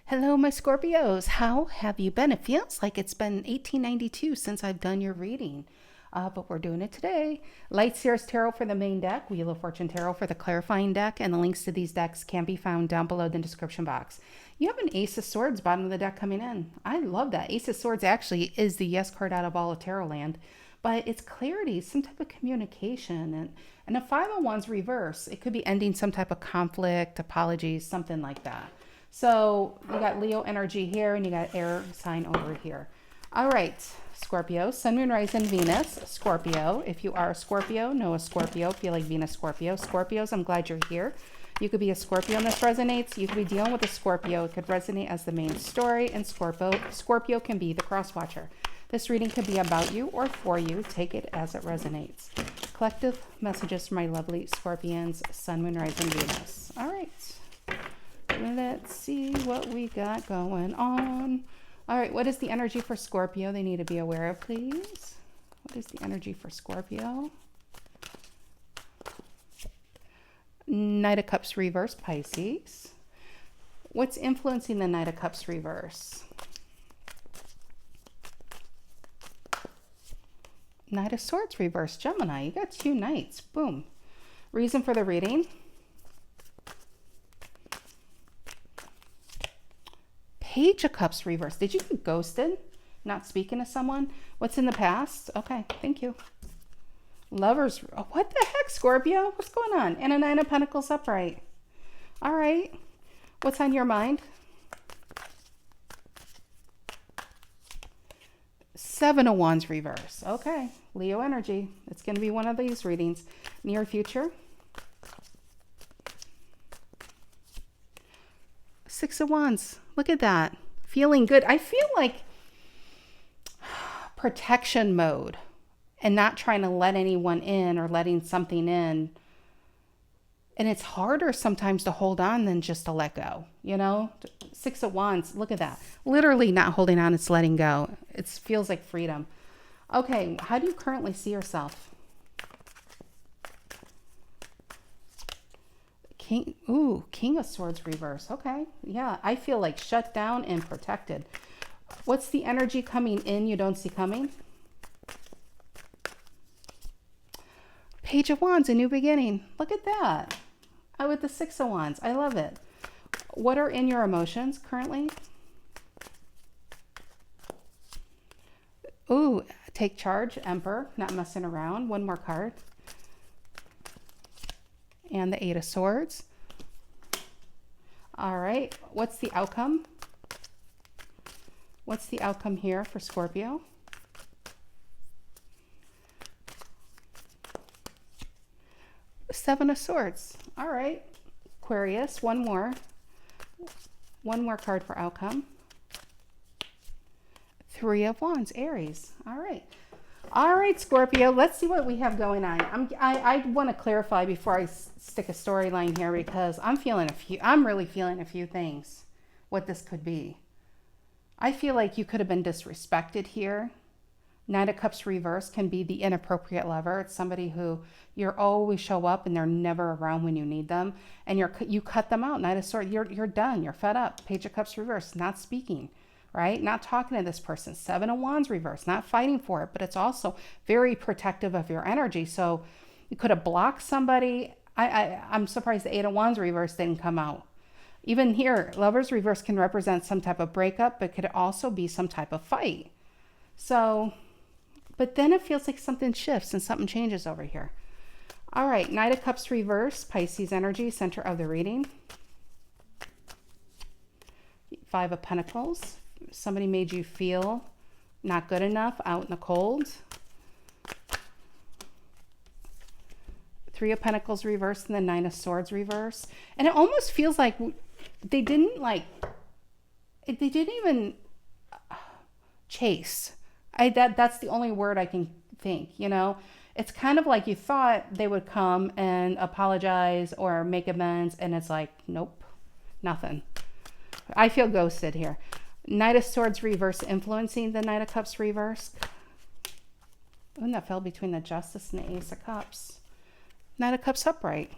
Hello, my Scorpios. How have you been? It feels like it's been 1892 since I've done your reading, but we're doing it today. Light Sears Tarot for the main deck, Wheel of Fortune Tarot for the clarifying deck, and the links to these decks can be found down below in the description box. You have an Ace of Swords bottom of the deck coming in. I love that. Ace of Swords actually is the yes card out of all of Tarot land, but it's clarity, some type of communication, and a Five of Wands reverse. It could be ending some type of conflict, apologies, something like that. So you got Leo energy here and you got air sign over here. All right, Scorpio, Sun, Moon, Rising, Venus, Scorpio. If you are a Scorpio, know a Scorpio, feel like Venus, Scorpio. Scorpios, I'm glad you're here. You could be a Scorpio and this resonates. You could be dealing with a Scorpio. It could resonate as the main story, and Scorpio can be the cross watcher. This reading could be about you or for you. Take it as it resonates. Collective messages for my lovely Scorpions, Sun, Moon, Rising, Venus. All right. Let's see what we got going on. All right, what is the energy for Scorpio they need to be aware of, please? What is the energy for Scorpio? Knight of Cups reverse, Pisces. What's influencing the Knight of Cups reverse? Knight of Swords reverse, Gemini. You got two knights. Boom. Reason for the reading? Page of Cups reverse. Did you get ghosted? Not speaking to someone? What's in the past? Okay, thank you. Lovers. Oh, what the heck, Scorpio? What's going on? And a Nine of Pentacles upright. All right. What's on your mind? Seven of Wands reverse. Okay. Leo energy. It's going to be one of these readings. Near future. Six of Wands. Look at that. Feeling good. I feel like protection mode and not trying to let anyone in or letting something in. And it's harder sometimes to hold on than just to let go. You know, Six of Wands. Look at that. Literally not holding on. It's letting go. It feels like freedom. Okay. How do you currently see yourself? King of Swords reverse. Okay. Yeah, I feel like shut down and protected. What's the energy coming in you don't see coming? Page of Wands, a new beginning. Look at that. With the Six of Wands. I love it. What are in your emotions currently? Ooh, take charge, Emperor, not messing around. One more card. And the Eight of Swords. All right. What's the outcome? What's the outcome here for Scorpio? Seven of Swords. All right. Aquarius. One more. One more card for outcome. Three of Wands. Aries. All right. All right, Scorpio, let's see what we have going on. I want to clarify before I stick a storyline here because I'm really feeling a few things, what this could be. I feel like you could have been disrespected here. Knight of Cups reverse can be the inappropriate lover. It's somebody who you're always show up and they're never around when you need them. And you cut them out. Knight of Swords, you're done. You're fed up. Page of Cups reverse, not speaking. Right? Not talking to this person. Seven of Wands reverse, not fighting for it, but it's also very protective of your energy. So you could have blocked somebody. I'm surprised the Eight of Wands reverse didn't come out. Even here, Lovers reverse can represent some type of breakup, but could also be some type of fight. So, but then it feels like something shifts and something changes over here. All right, Knight of Cups reverse, Pisces energy, center of the reading. Five of Pentacles. Somebody made you feel not good enough, out in the cold. Three of Pentacles reverse and the Nine of Swords reverse. And it almost feels like they didn't even chase. That's the only word I can think, you know. It's kind of like you thought they would come and apologize or make amends, and it's like, nope, nothing. I feel ghosted here. Knight of Swords reverse influencing the Knight of Cups reverse. And that fell between the Justice and the Ace of Cups. Knight of Cups upright.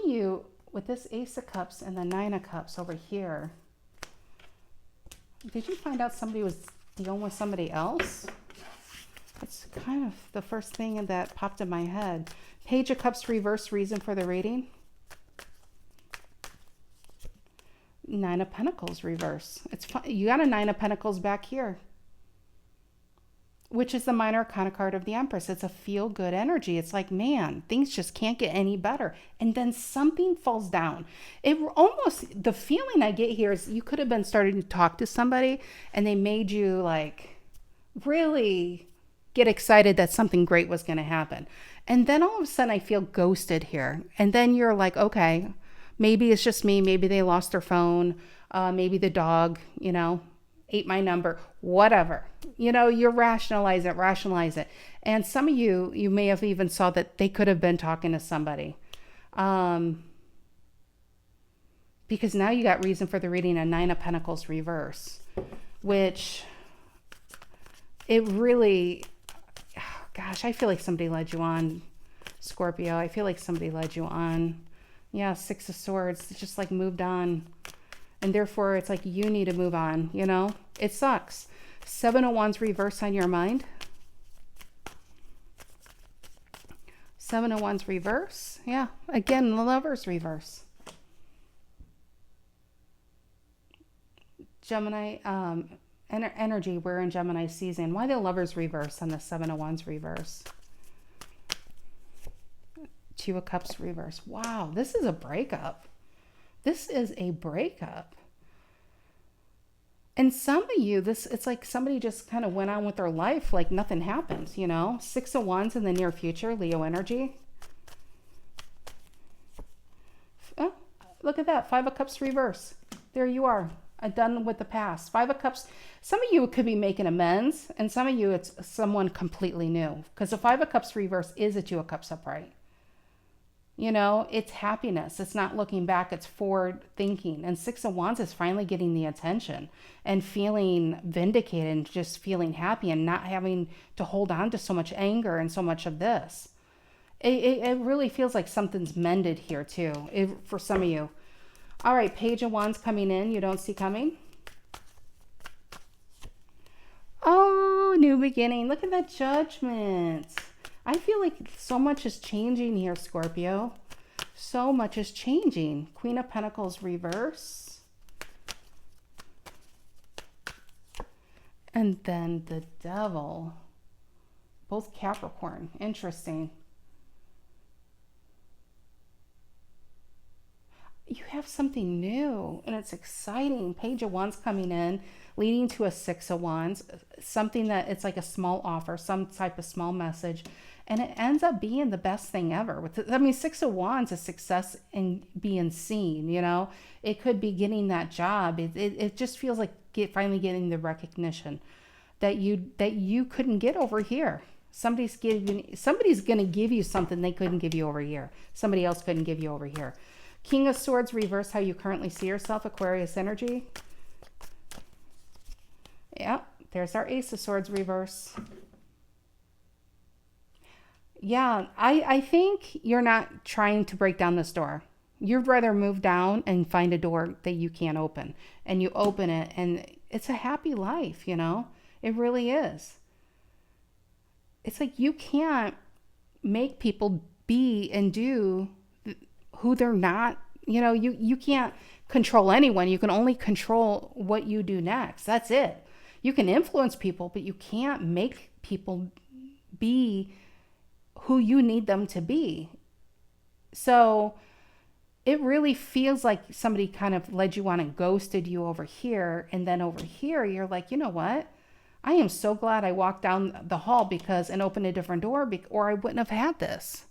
of you, with this Ace of Cups and the Nine of Cups over here, did you find out somebody was dealing with somebody else? That's kind of the first thing that popped in my head. Page of Cups reverse, reason for the reading. Nine of Pentacles reverse. It's fun. You got a Nine of Pentacles back here, which is the minor arcana card of the Empress. It's a feel-good energy. It's like, man, things just can't get any better. And then something falls down. It almost, the feeling I get here is you could have been starting to talk to somebody and they made you like really get excited that something great was going to happen. And then all of a sudden I feel ghosted here. And then you're like, okay, maybe it's just me. Maybe they lost their phone. Maybe the dog, ate my number, whatever. You rationalize it. And some of you may have even saw that they could have been talking to somebody. Because now you got reason for the reading, a Nine of Pentacles reverse, which it really, gosh, I feel like somebody led you on, Scorpio. I feel like somebody led you on. Yeah, Six of Swords, it's just like moved on. And therefore, it's like you need to move on, It sucks. Seven of Wands reverse on your mind. Seven of Wands reverse. Yeah, again, the Lovers reverse. Gemini, energy, we're in Gemini season. Why the Lovers reverse on the Seven of Wands reverse? Two of Cups reverse. Wow, this is a breakup. This is a breakup. And some of you, it's like somebody just kind of went on with their life like nothing happened, Six of Wands in the near future, Leo energy. Oh, look at that. Five of Cups reverse. There you are. Done with the past. Five of Cups. Some of you could be making amends, and some of you, it's someone completely new. Because the Five of Cups reverse is a Two of Cups upright. It's happiness. It's not looking back. It's forward thinking. And Six of Wands is finally getting the attention and feeling vindicated and just feeling happy and not having to hold on to so much anger and so much of this. It really feels like something's mended here too, for some of you. All right, Page of Wands coming in. You don't see coming. Oh, new beginning. Look at that Judgment. I feel like so much is changing here, Scorpio. So much is changing. Queen of Pentacles reverse. And then the Devil. Both Capricorn. Interesting. You have something new and it's exciting. Page of Wands coming in, leading to a Six of Wands. Something that it's like a small offer, some type of small message. And it ends up being the best thing ever. Six of Wands is success in being seen, It could be getting that job. It just feels like finally getting the recognition that you couldn't get over here. Somebody's going to give you something they couldn't give you over here. Somebody else couldn't give you over here. King of Swords reverse, how you currently see yourself, Aquarius energy. Yeah, there's our Ace of Swords reverse. Yeah, I think you're not trying to break down this door. You'd rather move down and find a door that you can't open. And you open it and it's a happy life, It really is. It's like you can't make people be and do who they're not. You can't control anyone. You can only control what you do next. That's it. You can influence people, but you can't make people be who you need them to be. So it really feels like somebody kind of led you on and ghosted you over here. And then over here, you're like, you know what? I am so glad I walked down the hall and opened a different door or I wouldn't have had this.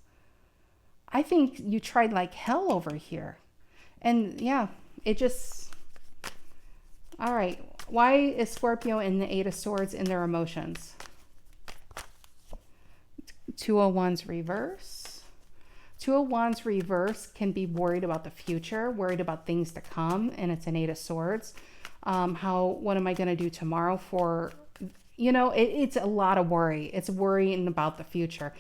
I think you tried like hell over here. And yeah, all right. Why is Scorpio in the Eight of Swords in their emotions? Two of Wands reverse. Two of Wands reverse can be worried about the future, worried about things to come, and it's an Eight of Swords. What am I going to do tomorrow it's a lot of worry. It's worrying about the future.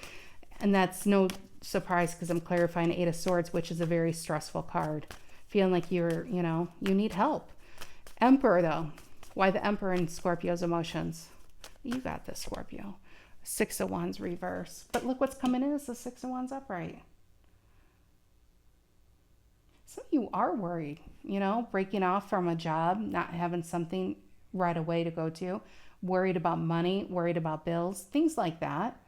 And that's no surprised because I'm clarifying Eight of Swords, which is a very stressful card. Feeling like you're, you need help. Emperor, though. Why the Emperor in Scorpio's emotions? You got this, Scorpio. Six of Wands reverse. But look what's coming in is the Six of Wands upright. Some of you are worried, breaking off from a job, not having something right away to go to, worried about money, worried about bills, things like that.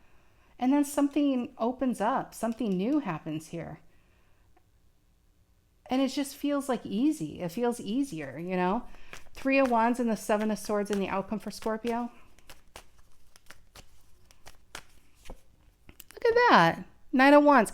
And then something opens up, something new happens here. And it just feels like easy. It feels easier, Three of Wands and the Seven of Swords and the outcome for Scorpio. Look at that. Nine of Wands.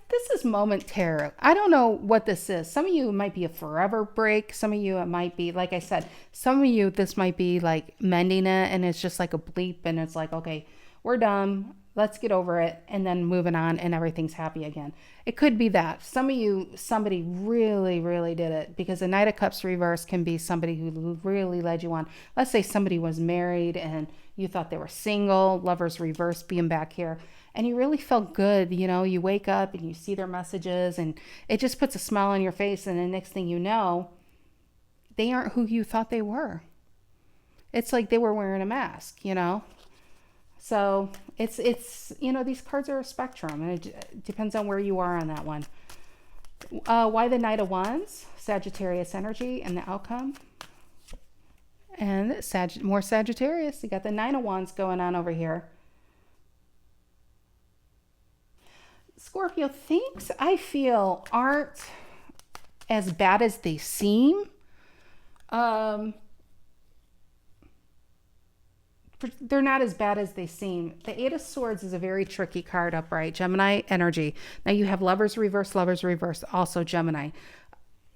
This is moment tarot. I don't know what this is. Some of you, it might be a forever break. Some of you, it might be, like I said, some of you, this might be like mending it and it's just like a bleep and it's like, okay, we're done. Let's get over it and then moving on and everything's happy again. It could be that. Some of you, somebody really, really did it because the Knight of Cups reverse can be somebody who really led you on. Let's say somebody was married and you thought they were single, lovers reverse being back here. And you really felt good, you wake up and you see their messages and it just puts a smile on your face. And the next thing you know, they aren't who you thought they were. It's like they were wearing a mask, So it's these cards are a spectrum and it depends on where you are on that one. Why the Knight of Wands? Sagittarius energy and the outcome. And more Sagittarius. You got the Nine of Wands going on over here. Scorpio, things I feel aren't as bad as they seem. They're not as bad as they seem. The Eight of Swords is a very tricky card upright. Gemini energy. Now you have lovers reverse, also Gemini.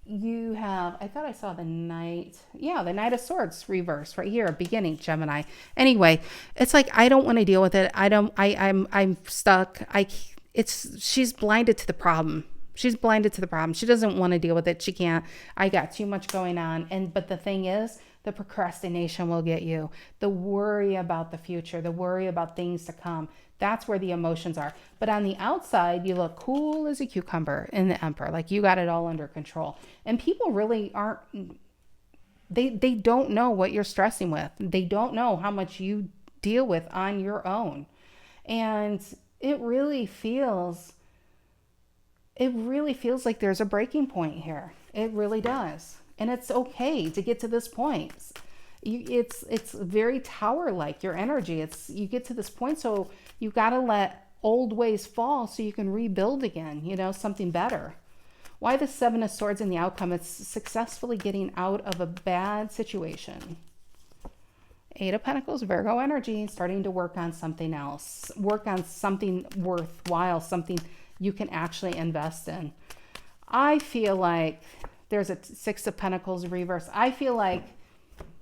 You have, I thought I saw the Knight. Yeah, the Knight of Swords reverse right here, beginning Gemini. Anyway, it's like, I don't want to deal with it. I'm stuck. She's blinded to the problem. She doesn't want to deal with it. She can't. I got too much going on. But the thing is, the procrastination will get you. The worry about the future, the worry about things to come. That's where the emotions are. But on the outside, you look cool as a cucumber in the Emperor. Like you got it all under control. And people really aren't, they don't know what you're stressing with. They don't know how much you deal with on your own. And it really feels like there's a breaking point here. It really does. And it's okay to get to this point. It's very tower-like, your energy. You get to this point, so you got to let old ways fall so you can rebuild again, something better. Why the Seven of Swords in the outcome? It's successfully getting out of a bad situation. Eight of Pentacles, Virgo energy, starting to work on something else. Work on something worthwhile, something you can actually invest in. I feel like there's a Six of Pentacles reverse. I feel like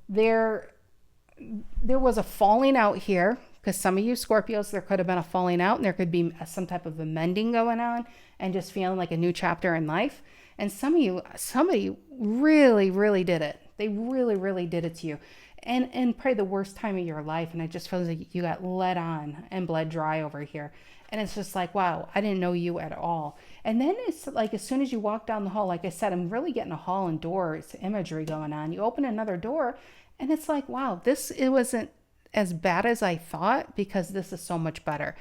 there was a falling out here because some of you Scorpios, there could have been a falling out and there could be some type of amending going on and just feeling like a new chapter in life. And somebody really, really did it. They really, really did it to you. And probably the worst time of your life. And it just feels like you got led on and bled dry over here. And it's just like, wow, I didn't know you at all. And then it's like, as soon as you walk down the hall, like I said, I'm really getting a hall and doors imagery going on. You open another door and it's like, wow, it wasn't as bad as I thought because this is so much better.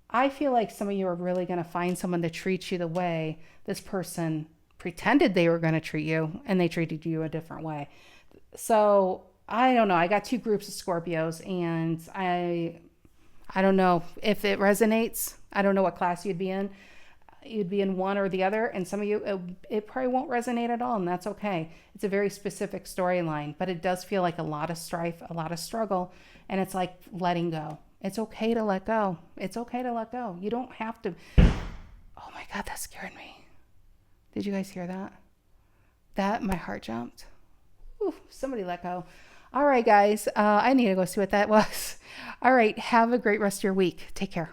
I feel like some of you are really going to find someone to treat you the way this person pretended they were going to treat you and they treated you a different way. So I don't know. I got two groups of Scorpios and I don't know if it resonates. I don't know what class you'd be in. You'd be in one or the other. And some of you, it probably won't resonate at all. And that's okay. It's a very specific storyline, but it does feel like a lot of strife, a lot of struggle. And it's like letting go. It's okay to let go. It's okay to let go. You don't have to. Oh my God, that scared me. Did you guys hear that? My heart jumped. Ooh, somebody let go. All right, guys. I need to go see what that was. All right. Have a great rest of your week. Take care.